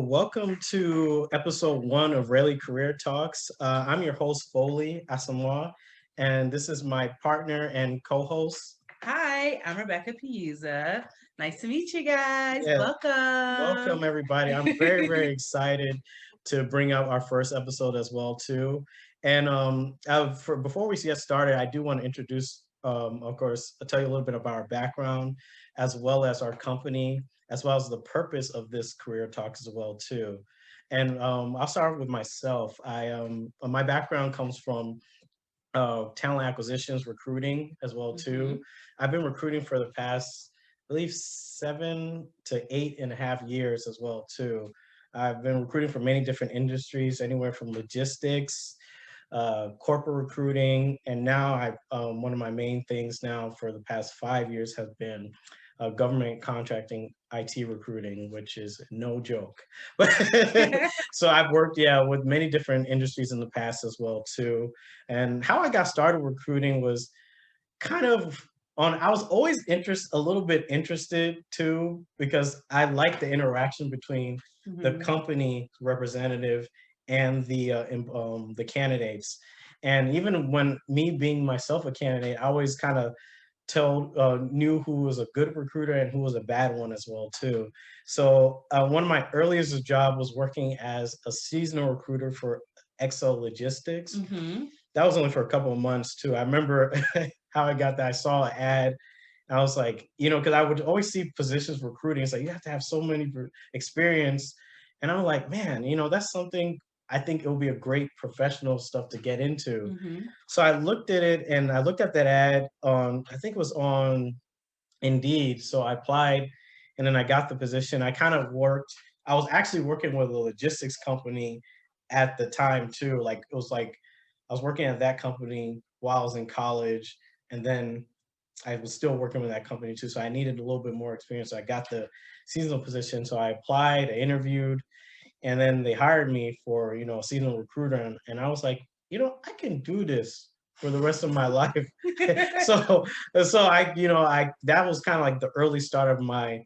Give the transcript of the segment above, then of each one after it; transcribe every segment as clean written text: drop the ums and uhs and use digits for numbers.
Welcome to episode 1 of Reley Career Talks. I'm your host, Foley Asamoah, and this is my partner and co-host. Hi, I'm Rebecca Piuza. Nice to meet you guys. Yeah, Welcome. welcome everybody. I'm very, very excited to bring up our first episode as well too. And before we get started, I do want to introduce, of course, I'll tell you a little bit about our background, as well as our company, as well as the purpose of this career talk as well too. And I'll start with myself. My background comes from talent acquisitions, recruiting as well too. I've been recruiting for the past, I believe, 7 to 8.5 years as well too. I've been recruiting for many different industries, anywhere from logistics, corporate recruiting, and now one of my main things now for the past 5 years has been government contracting IT recruiting, which is no joke. So I've worked, with many different industries in the past as well too. And how I got started recruiting was kind of I was always a little bit interested too, because I like the interaction between the company representative and the candidates. And even when me being myself a candidate, I always kind of knew who was a good recruiter and who was a bad one as well too. So one of my earliest job was working as a seasonal recruiter for Excel Logistics. That was only for a couple of months too. I remember how I got that. I saw an ad. I was like, because I would always see positions recruiting. It's like you have to have so many experience, and I'm like, man, that's something I think it would be a great professional stuff to get into. So I looked at it, and I looked at that ad on, I think it was on Indeed. So I applied, and then I got the position. I kind of worked. I was actually working with a logistics company at the time too. Like it was like I was working at that company while I was in college, and then I was still working with that company too. So I needed a little bit more experience. So I got the seasonal position. So I applied, I interviewed, and then they hired me for, a seasonal recruiter. And I was like, I can do this for the rest of my life. so that was kind of like the early start of my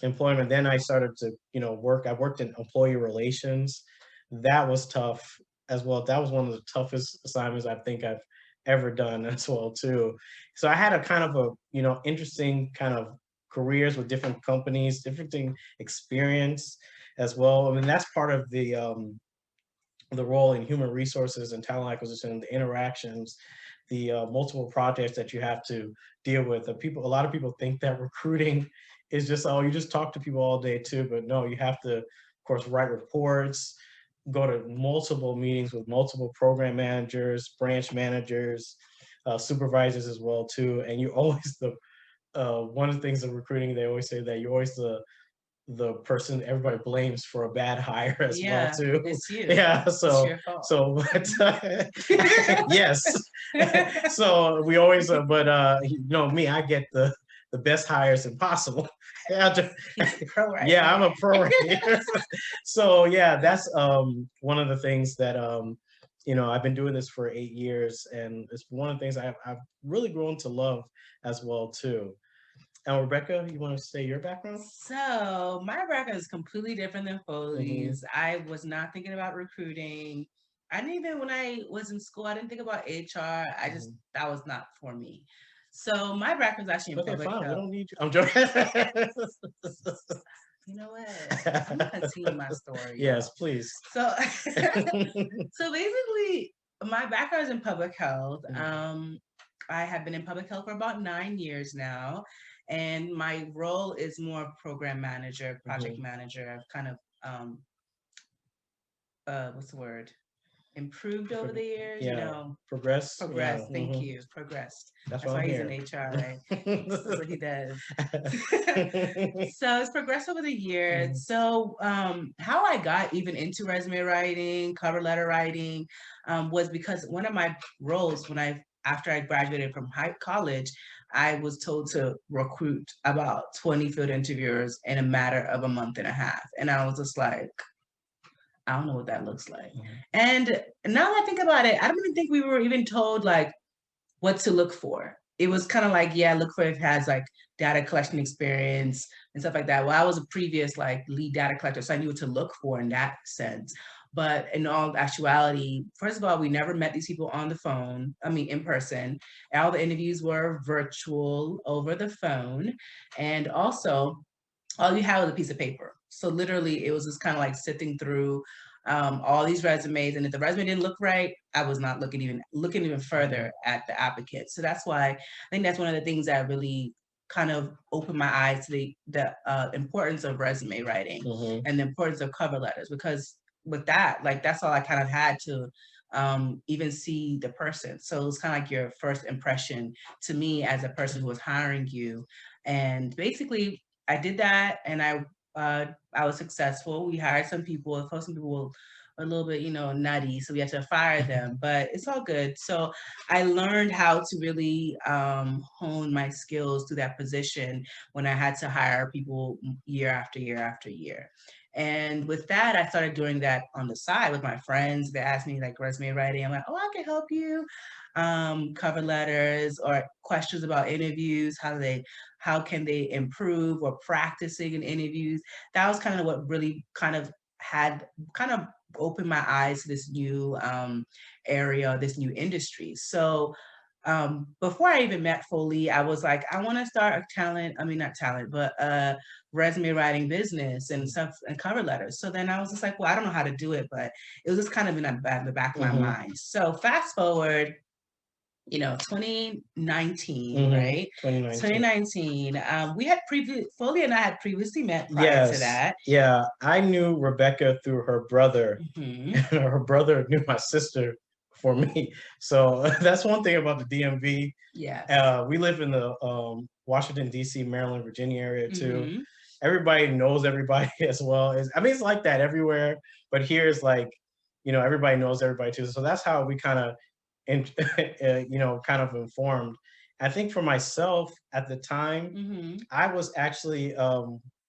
employment. Then I started to, work. I worked in employee relations. That was tough as well. That was one of the toughest assignments I think I've ever done as well too. So I had a kind of a, interesting kind of careers with different companies, different experience as well. I mean, that's part of the role in human resources and talent acquisition, the interactions, the multiple projects that you have to deal with. A lot of people think that recruiting is just, oh, you just talk to people all day too, but no, you have to, of course, write reports, go to multiple meetings with multiple program managers, branch managers, supervisors as well too. And you always one of the things of recruiting, they always say that you're always the person everybody blames for a bad hire as well too. It's you. Yeah, it's your fault. Yes. So we always, me, I get the best hires impossible. Yeah, I'm a pro. So yeah, that's one of the things that I've been doing this for 8 years, and it's one of the things I've really grown to love as well too. And Rebecca, you want to say your background? So my background is completely different than Foley's. I was not thinking about recruiting. I didn't even, when I was in school, I didn't think about HR. That was not for me. So my background is actually in public health. We don't need you. I'm joking. You know what? I'm gonna continue my story. Yes, please. So basically, my background is in public health. I have been in public health for about 9 years now, and my role is more program manager, project manager. I've kind of what's the word? Improved over the years, Progressed. Thank you. Progressed. That's why he's in HR, right? That's what he does. So it's progressed over the years. So how I got even into resume writing, cover letter writing, was because one of my roles after I graduated from college, I was told to recruit about 20 field interviewers in a matter of a month and a half. And I was just like, I don't know what that looks like. And now that I think about it, I don't even think we were even told like what to look for. It was kind of like, look for if it has like data collection experience, and stuff like that. Well, I was a previous like lead data collector, so I knew what to look for in that sense. But in all actuality, first of all, we never met these people on the phone, I mean, in person. All the interviews were virtual over the phone. And also, all you had was a piece of paper. So literally, it was just kind of like sifting through all these resumes, and if the resume didn't look right, I was not looking even further at the applicant. So that's why I think that's one of the things that really kind of opened my eyes to the importance of resume writing and the importance of cover letters, because with that, like that's all I kind of had to even see the person. So it was kind of like your first impression to me as a person who was hiring you. And basically, I did that, and I was successful. We hired some people. Of course, some people were a little bit, nutty, so we had to fire them. But it's all good. So I learned how to really hone my skills to that position when I had to hire people year after year after year. And with that, I started doing that on the side with my friends. They asked me like resume writing. I'm like, oh, I can help you. Cover letters or questions about interviews, how can they improve, or practicing in interviews. That was kind of what really kind of opened my eyes to this new area, this new industry. So before I even met Foley, I was like, I want to start not talent, but resume writing business and stuff and cover letters. So then I was just like, well, I don't know how to do it, but it was just kind of in the back of my mind. So fast forward, 2019, right? 2019. We had Foley and I had previously met prior to that. Yeah, I knew Rebecca through her brother. And her brother knew my sister for me. So that's one thing about the DMV. Yeah. We live in the Washington, D.C., Maryland, Virginia area too. Everybody knows everybody as well. It's like that everywhere. But here it's like, everybody knows everybody too. So that's how we kind of, kind of informed. I think for myself at the time, I was actually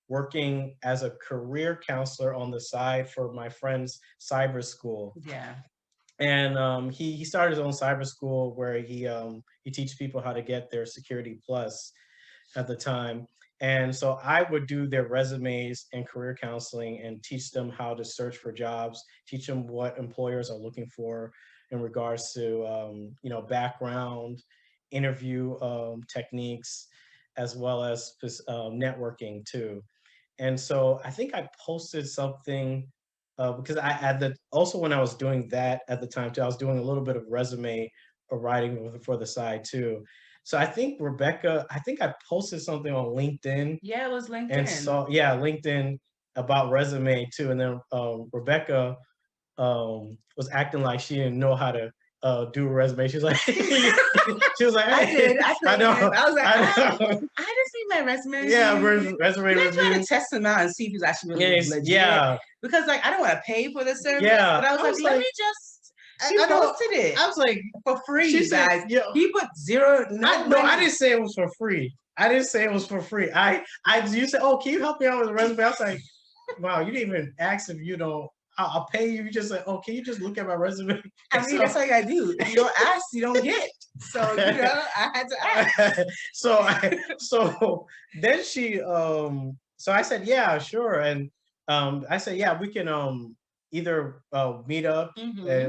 working as a career counselor on the side for my friend's cyber school. Yeah. And he started his own cyber school where he teaches people how to get their Security Plus at the time. And so I would do their resumes and career counseling and teach them how to search for jobs, teach them what employers are looking for in regards to, background, interview techniques, as well as networking too. And so I think I posted something because also when I was doing that at the time too, I was doing a little bit of resume or writing for the side too. So I think I posted something on LinkedIn. Yeah, it was LinkedIn. And so, yeah, LinkedIn about resume too. And then Rebecca was acting like she didn't know how to do a resume. She was like, hey. I did. I know. I was like, I just need my resume. Yeah, resume review. Trying to test them out and see if he's actually really legit. Yeah. Because I don't want to pay for the service. Yeah. But I was like, let me just. She posted it. I was like, for free, she guys. Said, he put zero. I didn't say it was for free. You said, oh, can you help me out with the resume? I was like, wow, you didn't even ask if I'll pay you. You just like, oh, can you just look at my resume? That's all you gotta do. If you don't ask, you don't get. So I had to ask. So then she so I said, yeah, sure. And I said, yeah, we can either meet up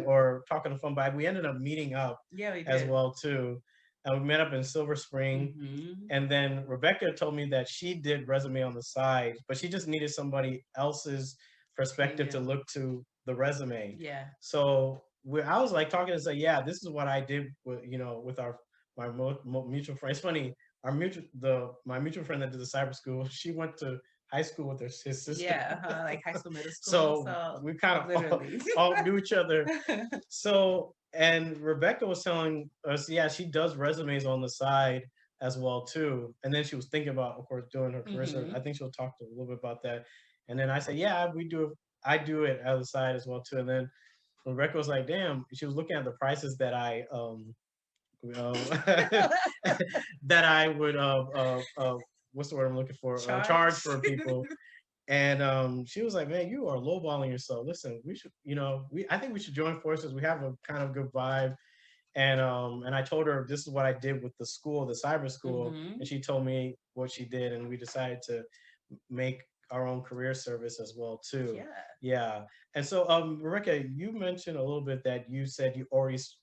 or talk on the phone. But we ended up meeting up as well too. And we met up in Silver Spring. And then Rebecca told me that she did resume on the side, but she just needed somebody else's perspective to look to the resume. Yeah. So I was like talking and say, yeah, this is what I did with my mutual friend. It's funny, my mutual friend that did the cyber school, she went to high school with his sister. Yeah, like high school, middle school. So we kind of all knew each other. So, and Rebecca was telling us, yeah, she does resumes on the side as well too. And then she was thinking about, of course, doing her career. So I think she'll talk a little bit about that. And then I said, yeah, I do it on the side as well too. And then Rebecca was like, damn, she was looking at the prices that I that I would what's the word I'm looking for? Charge for people. And she was like, man, you are lowballing yourself. Listen, we should, I think we should join forces. We have a kind of good vibe. And I told her this is what I did with the school, the cyber school, and she told me what she did, and we decided to make our own career service as well too. Yeah. Yeah. And so Rebecca, you mentioned a little bit that you said you always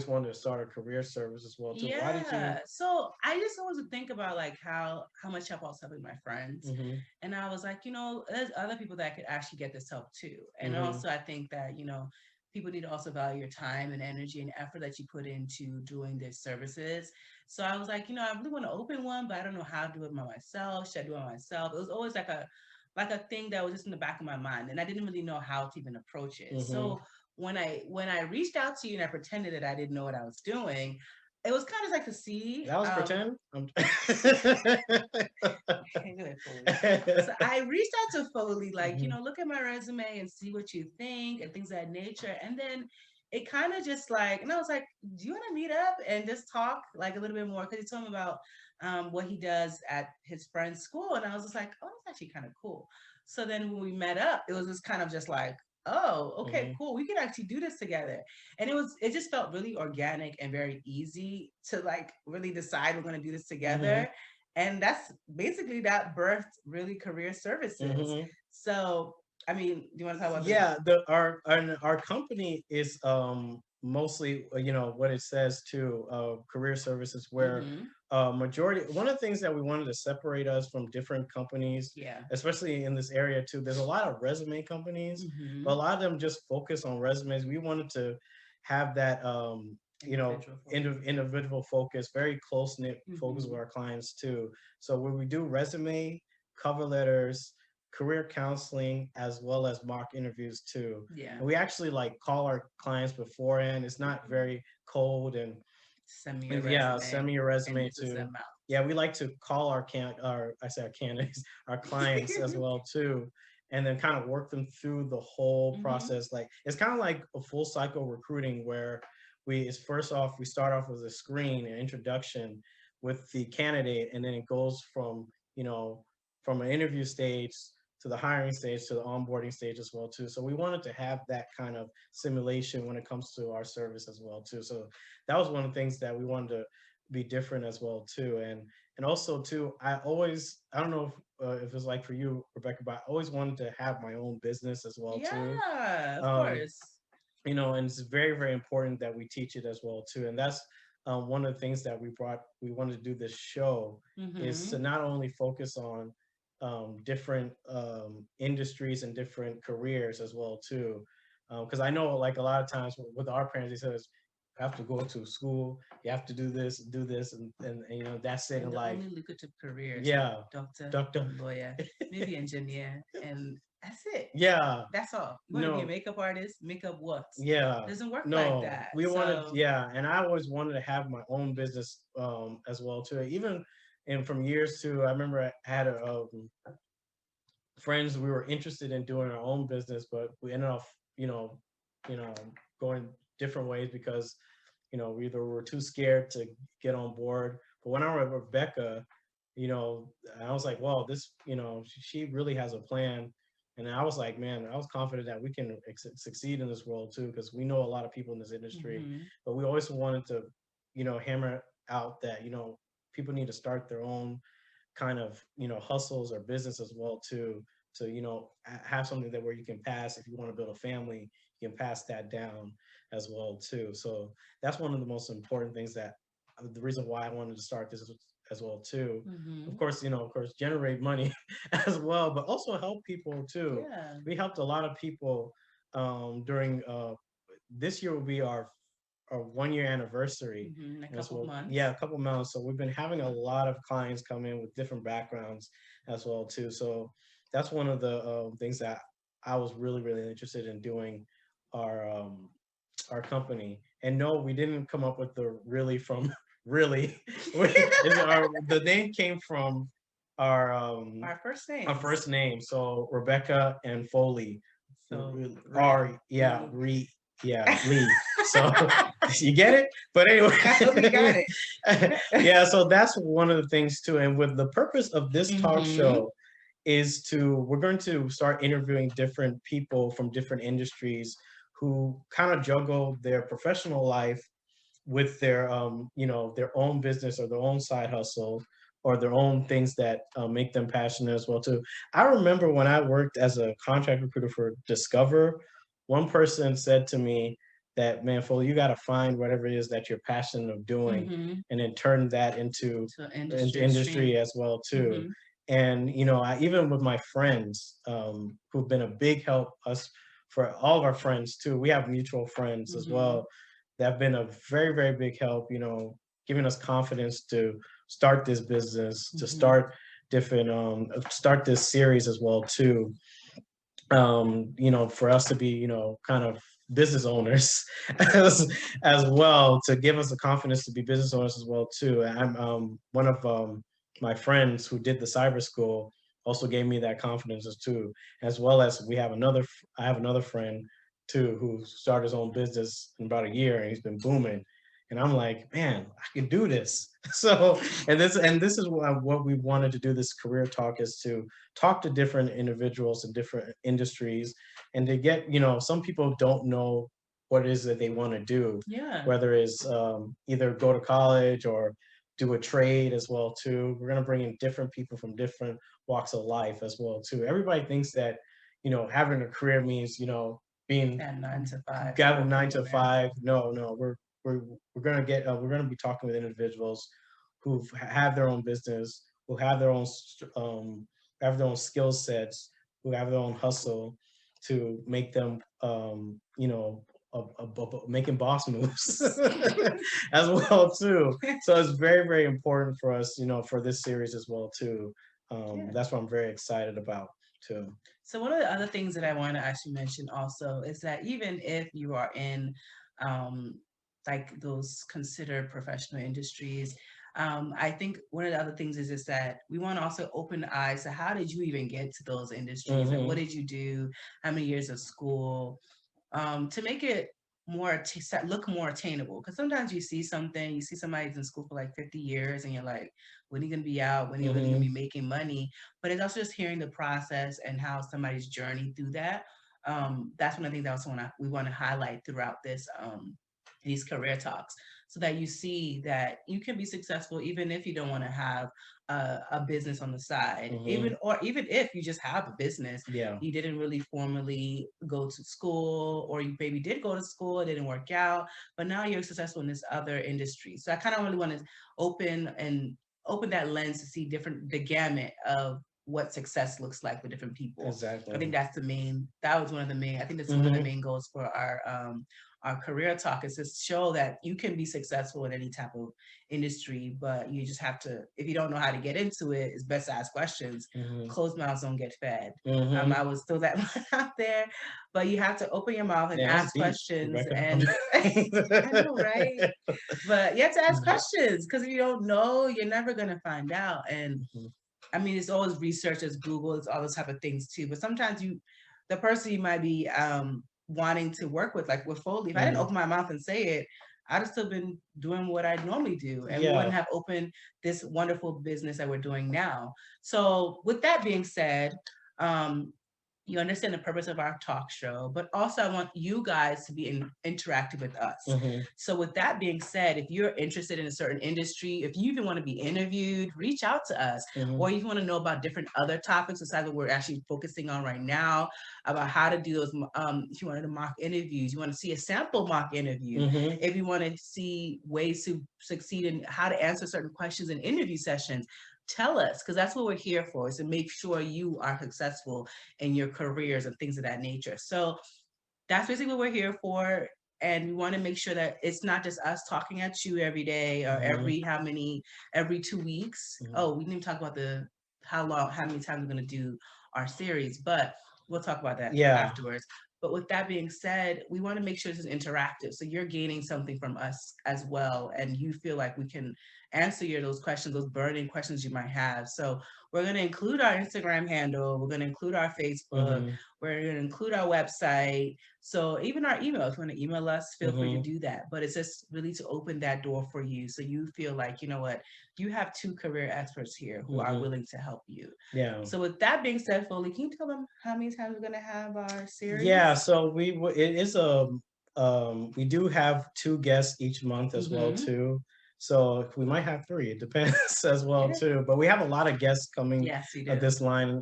wanted to start a career service as well too. Why did you? Yeah. So I just always would think about like how much help I was helping my friends. Mm-hmm, And I was like, there's other people that could actually get this help too. And mm-hmm, also I think that, people need to also value your time and energy and effort that you put into doing their services. So I was like, I really want to open one, but I don't know how to do it by myself. Should I do it myself? It was always like a thing that was just in the back of my mind. And I didn't really know how to even approach it. mm-hmm. So when I reached out to you and I pretended that I didn't know what I was doing, it was kind of like to see. That was pretend. So I reached out to Foley, like, Mhm, look at my resume and see what you think and things of that nature. And then it kind of just like, and I was like, do you want to meet up and just talk like a little bit more? Because he told me about what he does at his friend's school. And I was just like, oh, that's actually kind of cool. So then when we met up, it was just kind of just like, oh, okay, mhm, cool. We can actually do this together. And it just felt really organic and very easy to like really decide we're going to do this mhm, together. And that's basically that birthed Really Career Services. mhm. So, I mean, do you want to talk about Yeah, our company is mostly what it says to career services, where Mm-hmm. majority one of the things that we wanted to separate us from different companies, Yeah. especially in this area too. There's a lot of resume companies, but a Mm-hmm. lot of them just focus on resumes. We wanted to have that Individual focus. individual focus, very close knit focus with Mm-hmm. our clients too. So when we do resume, cover letters, career counseling, as well as mock interviews too. Yeah. And we actually like call our clients beforehand. It's not Mm-hmm. very cold, and Send me your yeah, resume send me your and resume this is the too. amount. Yeah, we like to call our I say our candidates, our clients as well too, and then kind of work them through the whole Mm-hmm. process. Like it's kind of like a full cycle recruiting, where it's first off we start off with a screen, an introduction with the candidate, and then it goes from from an interview stage to the hiring stage to the onboarding stage as well too. So we wanted to have that kind of simulation when it comes to our service as well too. So that was one of the things that we wanted to be different as well too. And also too, I don't know if it's like for you, Rebecca, but I always wanted to have my own business as well too. Yeah, of um course. and it's very, very important that we teach it as well too. And that's one of the things that we wanted to do this show, is Mm-hmm. to not only focus on different industries and different careers as well too. Because I know like a lot of times with our parents, they said you have to go to school, you have to do this, and that's it And in the life. only lucrative careers like Yeah, doctor, doctor. lawyer, maybe engineer, and that's it. Yeah, That's all. You want to be a no, makeup artist? Makeup what? yeah, Doesn't work like no, that. we wanted, So, yeah, and I always wanted to have my own business as well too. Even and from years too, I remember I had friends, we were interested in doing our own business, but we ended up, you know, you know, going different ways because we either were too scared to get on board. But when I was with Rebecca, I was like, well, this, she really has a plan. And I was like, man, I was confident that we can succeed in this world too, because we know a lot of people in this industry. mhm. But we always wanted to, hammer out that, people need to start their own kind of hustles or business as well too, to have something that where you can pass, if you want to build a family, you can pass that down as well too. So that's one of the most important things, that the reason why I wanted to start this as well too. Of Mhm. course, generate money as well, but also help people too. Yeah. We helped a lot of people during this year will be our 1 year anniversary. Mhm. A And couple of well, yeah, months. a couple months. So we've been having a lot of clients come in with different backgrounds as well too. So that's one of the things that I was really, really interested in doing our our company. And no, we didn't come up with the really from really. The name came from our Our first our names. first name. So Rebecca and Foley So, are, yeah, Lee. yeah, Lee. So you get it? But We got anyway, it. yeah, so that's one of the things too. And with the purpose of this talk Mhm. show we're going to start interviewing different people from different industries who kind of juggle their professional life with their their own business or their own side hustle, or their own things that make them passionate as well too. I remember when I worked as a contract recruiter for Discover, one person said to me that, man, Foley, you got to find whatever it is that you're passionate of doing, Mm-hmm. and then turn that into So industry stream. as well too. Mm-hmm. And I even with my friends who've been a big help us for all of our friends too. We have mutual friends as Mm-hmm. well that have been a very, very big help, giving us confidence to start this business, to Mm-hmm. start this series as well too. For us to be, kind of business owners as well, to give us the confidence to be business owners as well too. And I'm one of my friends who did the cyber school also gave me that confidence as well as I have another friend too who started his own business in about a year and he's been booming. And I'm like, man, I can do this. So, and this is what we wanted to do. This career talk is to talk to different individuals in different industries, and to get, some people don't know what it is that they want to do, Yeah. whether it's either go to college or do a trade as well too. We're going to bring in different people from different walks of life as well too. Everybody thinks that, having a career means, being At 9 to 5. got a Corporate 9 to 5. No, we're gonna be talking with individuals who have their own business, who have their own skill sets, who have their own hustle to make them, making boss moves as well too. So it's very, very important for us, for this series as well too. Yeah. That's what I'm very excited about too. So one of the other things that I want to actually mention also is that even if you are in like those considered professional industries, I think one of the other things is that we want to also open eyes to how did you even get to those industries and what did you do, how many years of school, to make it look more attainable. Because sometimes you see somebody's in school for like 50 years and you're like, when are you going to be out? When are you really going to be making money? But it's also just hearing the process and how somebody's journey through that. That's one of the things that we want to highlight throughout these career talks, so that you see that you can be successful even if you don't want to have a business on the side, even if you just have a business. Yeah. You didn't really formally go to school, or you maybe did go to school, it didn't work out, but now you're successful in this other industry. So I kind of really want to open that lens to see the gamut of what success looks like for different people. Exactly. I think that was one of the main, I think that's one of the main goals for our career talk, is to show that you can be successful in any type of industry, but you just have to, if you don't know how to get into it, it's best to ask questions. Closed mouths don't get fed. I was throw that one out there, but you have to open your mouth and ask questions. And I know, right? But you have to ask questions, because if you don't know, you're never going to find out. And I mean, it's always research, as Google, it's all those type of things too. But sometimes the person you might be wanting to work with, like with Foley, if I didn't open my mouth and say it, I'd have still been doing what I normally do, and we wouldn't have opened this wonderful business that we're doing now. So with that being said, you understand the purpose of our talk show, but also I want you guys to be interactive with us. So with that being said, if you're interested in a certain industry, if you even want to be interviewed, reach out to us. Or if you want to know about different other topics besides what we're actually focusing on right now, about how to do those, if you wanted to mock interviews, you want to see a sample mock interview, if you want to see ways to succeed in how to answer certain questions in interview sessions, tell us, because that's what we're here for, is to make sure you are successful in your careers and things of that nature. So that's basically what we're here for. And we want to make sure that it's not just us talking at you every day or every 2 weeks. Oh, we didn't even talk about how many times we're going to do our series, but we'll talk about that afterwards. But with that being said, we want to make sure this is interactive. So you're gaining something from us as well. And you feel like we can answer those questions, those burning questions you might have. So we're going to include our Instagram handle. We're going to include our Facebook. We're going to include our website. So even our email, if you want to email us, feel free to do that. But it's just really to open that door for you. So you feel like, you know what, you have two career experts here who are willing to help you. Yeah. So with that being said, Foley, can you tell them how many times we're going to have our series? Yeah, so it is we do have 2 guests each month as well too. So we might have three. It depends as well too. But we have a lot of guests coming Yes, you of do. this line.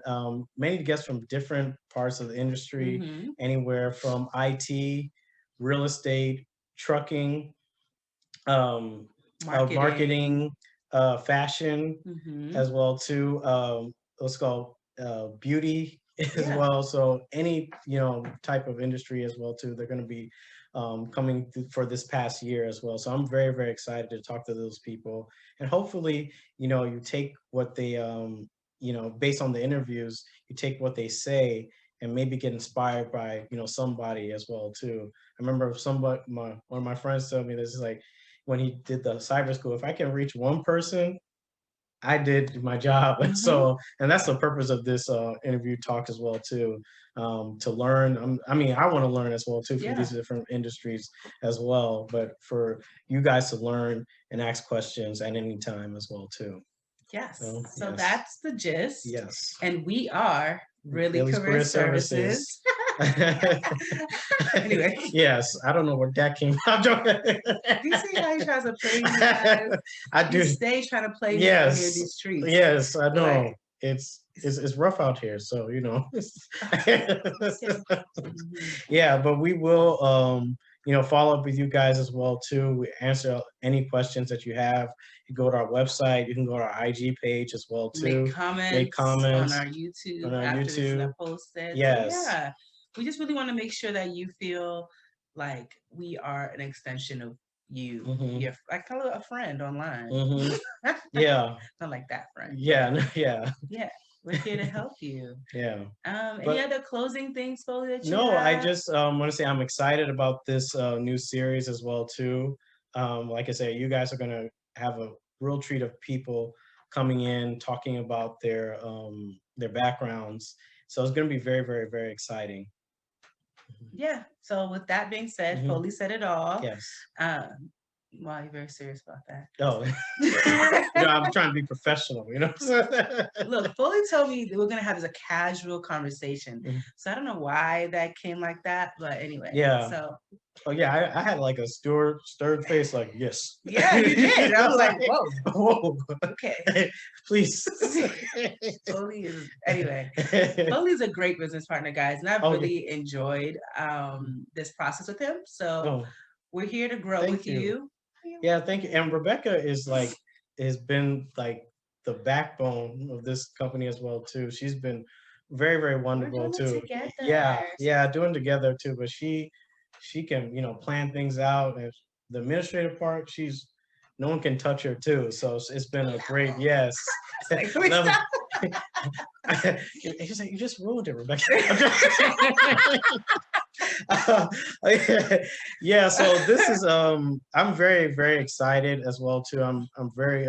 Many guests from different parts of the industry, Hmm. anywhere from IT, real estate, trucking, um, Marketing. marketing, fashion Hmm. as well too. Let's go beauty as Yeah. well. So any type of industry as well too. They're going to be coming for this past year as well. So I'm very very excited to talk to those people, and hopefully you take what they based on the interviews, you take what they say and maybe get inspired by somebody as well too. I remember one of my friends told me this is like when he did the cyber school. If I can reach one person, I did my job. And Hmm. so, and that's the purpose of this interview talk as well too, to learn. I mean, I want to learn as well too from Yeah. these different industries as well. But for you guys to learn and ask questions at any time as well too. Yes. So So yes, that's the gist. yes. And we are Really Reley's Career Career Services. Services. Anyway, Yes, I don't know where that came from. I'm joking. do you see how he tries to play me, guys? I He do. stays trying to play me out here in Yes, these streets. yes, I know. Like, It's rough out here, so mhm. yeah, but we will follow up with you guys as well too. We answer any questions that you have. You go to our website, you can go to our IG page as well Make too. Make comments on comments our on YouTube our after this is YouTube. posted. So Yes. yeah, we just really want to make sure that you feel like we are an extension of you. Mm-hmm. You're like kind of a friend online. Mm-hmm. Yeah. Not like that friend, but Yeah. Yeah. yeah, we're here to help you. Yeah. Any But other closing things, Foley, that you no, I have? just want to say I'm excited about this new series as well too. Like I say, you guys are gonna have a real treat of people coming in talking about their backgrounds. So it's gonna be very, very, very exciting. Yeah. So with that being said, Hmm. Foley said it all. Yes. Wow, you're very serious about that. Oh, I'm trying to be professional. Look, Foley told me that we're gonna have this a casual conversation. Mhm. So I don't know why that came like that, but anyway. Yeah. So Oh yeah, I had like a stirred face, like yes. yeah, you did. I was like, whoa, whoa, okay. please. Foley is anyway. Foley's a great business partner, guys, and I've Oh, really enjoyed this process with him. So oh, we're here to grow thank with you. you. Yeah, thank you. And Rebecca has been like the backbone of this company as well too. She's been very, very We're wonderful doing it too. together. Yeah, doing together too. But she can, plan things out. And the administrative part, no one can touch her too. So it's been a great yes. Like, can we Level- stop? She's like, you just ruined it, Rebecca. Yeah, so this is I'm very very excited as well too. I'm very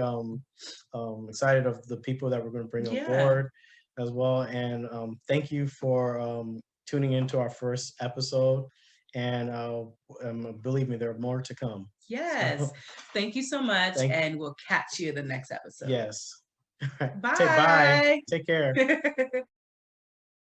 excited of the people that we're going to bring on Yeah. board as well, and thank you for tuning into our first episode, and believe me, there are more to come. Yes. So, Thank you so much, thank and we'll catch you in the next episode. yes. Bye. Bye. Take care.